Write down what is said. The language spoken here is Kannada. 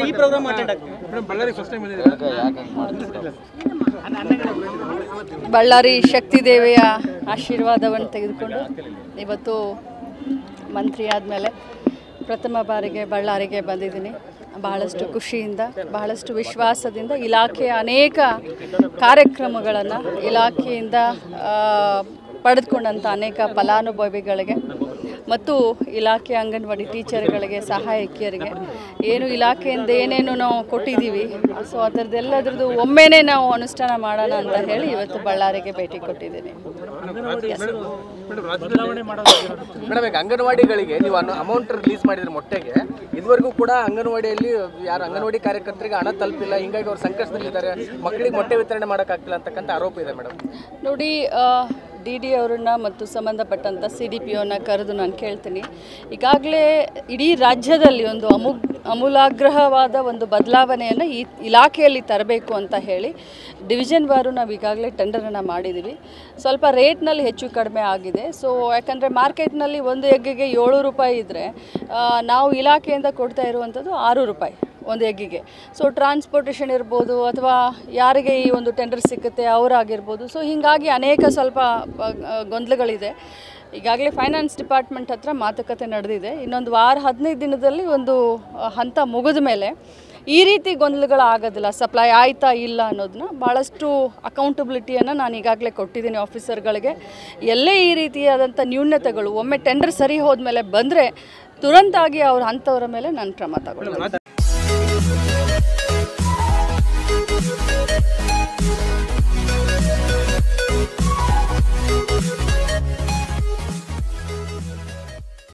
ಈ ಪ್ರೋಗ್ರಾಮ್ ಅಟೆಂಡ್ ಆಗ್ತೀವಿ. ಬಳ್ಳಾರಿ ಶಕ್ತಿ ದೇವಿಯ ಆಶೀರ್ವಾದವನ್ನು ತೆಗೆದುಕೊಂಡು ಇವತ್ತು ಮಂತ್ರಿ ಆದಮೇಲೆ ಪ್ರಥಮ ಬಾರಿಗೆ ಬಳ್ಳಾರಿಗೆ ಬಂದಿದ್ದೀನಿ. ಬಹಳಷ್ಟು ಖುಷಿಯಿಂದ, ಬಹಳಷ್ಟು ವಿಶ್ವಾಸದಿಂದ ಇಲಾಖೆಯ ಅನೇಕ ಕಾರ್ಯಕ್ರಮಗಳನ್ನು ಇಲಾಖೆಯಿಂದ ಪಡೆದುಕೊಂಡಂಥ ಅನೇಕ ಫಲಾನುಭವಿಗಳಿಗೆ ಮತ್ತು ಇಲಾಖೆ ಅಂಗನವಾಡಿ ಟೀಚರ್ಗಳಿಗೆ, ಸಹಾಯಕಿಯರಿಗೆ ಏನು ಇಲಾಖೆಯಿಂದ ಏನೇನು ನಾವು ಕೊಟ್ಟಿದ್ದೀವಿ, ಸೊ ಅದರದ್ದೆಲ್ಲದ್ರದ್ದು ಒಮ್ಮೆನೇ ನಾವು ಅನುಷ್ಠಾನ ಮಾಡೋಣ ಅಂತ ಹೇಳಿ ಇವತ್ತು ಬಳ್ಳಾರಿಗೆ ಭೇಟಿ ಕೊಟ್ಟಿದ್ದೀನಿ. ಮೇಡಮ್, ಈಗ ಅಂಗನವಾಡಿಗಳಿಗೆ ನೀವು ಅಮೌಂಟ್ ರಿಲೀಸ್ ಮಾಡಿದ್ರೆ ಮೊಟ್ಟೆಗೆ ಇದುವರೆಗೂ ಕೂಡ ಅಂಗನವಾಡಿಯಲ್ಲಿ ಯಾರು ಅಂಗನವಾಡಿ ಕಾರ್ಯಕರ್ತರಿಗೆ ಹಣ ತಲುಪಿಲ್ಲ, ಹಿಂಗಾಗಿ ಅವ್ರು ಸಂಕಷ್ಟದಲ್ಲಿದ್ದಾರೆ, ಮಕ್ಕಳಿಗೆ ಮೊಟ್ಟೆ ವಿತರಣೆ ಮಾಡೋಕ್ಕಾಗ್ತಿಲ್ಲ ಅಂತಕ್ಕಂಥ ಆರೋಪ ಇದೆ ಮೇಡಮ್. ನೋಡಿ, DD ಅವರನ್ನು ಮತ್ತು ಸಂಬಂಧಪಟ್ಟಂಥ CDPOನ ಕರೆದು ನಾನು ಕೇಳ್ತೀನಿ. ಈಗಾಗಲೇ ಇಡೀ ರಾಜ್ಯದಲ್ಲಿ ಒಂದು ಅಮೂಲಾಗ್ರಹವಾದ ಒಂದು ಬದಲಾವಣೆಯನ್ನು ಈ ಇಲಾಖೆಯಲ್ಲಿ ತರಬೇಕು ಅಂತ ಹೇಳಿ ಡಿವಿಷನ್ ವಾರು ನಾವು ಈಗಾಗಲೇ ಟೆಂಡರನ್ನು ಮಾಡಿದ್ದೀವಿ. ಸ್ವಲ್ಪ ರೇಟ್ನಲ್ಲಿ ಹೆಚ್ಚು ಕಡಿಮೆ ಆಗಿದೆ. ಸೊ ಯಾಕಂದರೆ ಮಾರ್ಕೆಟ್ನಲ್ಲಿ ಒಂದು ಎಗ್ಗಿಗೆ 7 ರೂಪಾಯಿ ಇದ್ದರೆ ನಾವು ಇಲಾಖೆಯಿಂದ ಕೊಡ್ತಾ ಇರುವಂಥದ್ದು 6 ರೂಪಾಯಿ ಒಂದು ಎಗ್ಗಿಗೆ. ಸೊ ಟ್ರಾನ್ಸ್ಪೋರ್ಟೇಷನ್ ಇರ್ಬೋದು ಅಥವಾ ಯಾರಿಗೆ ಈ ಒಂದು ಟೆಂಡರ್ ಸಿಗುತ್ತೆ ಅವರಾಗಿರ್ಬೋದು. ಸೊ ಹೀಗಾಗಿ ಅನೇಕ ಸ್ವಲ್ಪ ಗೊಂದಲಗಳಿದೆ. ಈಗಾಗಲೇ ಫೈನಾನ್ಸ್ ಡಿಪಾರ್ಟ್ಮೆಂಟ್ ಹತ್ರ ಮಾತುಕತೆ ನಡೆದಿದೆ. ಇನ್ನೊಂದು ವಾರ 15 ದಿನದಲ್ಲಿ ಒಂದು ಹಂತ ಮುಗಿದ ಮೇಲೆ ಈ ರೀತಿ ಗೊಂದಲಗಳಾಗೋದಿಲ್ಲ, ಸಪ್ಲೈ ಆಯ್ತಾ ಇಲ್ಲ ಅನ್ನೋದನ್ನ ಭಾಳಷ್ಟು ಅಕೌಂಟಬಿಲಿಟಿಯನ್ನು ನಾನು ಈಗಾಗಲೇ ಕೊಟ್ಟಿದ್ದೀನಿ ಆಫೀಸರ್ಗಳಿಗೆ. ಎಲ್ಲೇ ಈ ರೀತಿಯಾದಂಥ ನ್ಯೂನತೆಗಳು ಒಮ್ಮೆ ಟೆಂಡರ್ ಸರಿ ಹೋದ್ಮೇಲೆ ಬಂದರೆ ತುರಂತಾಗಿ ಅವ್ರ ಅಂಥವ್ರ ಮೇಲೆ ನಾನು ಕ್ರಮ ತಗೊಳ್ತೀನಿ.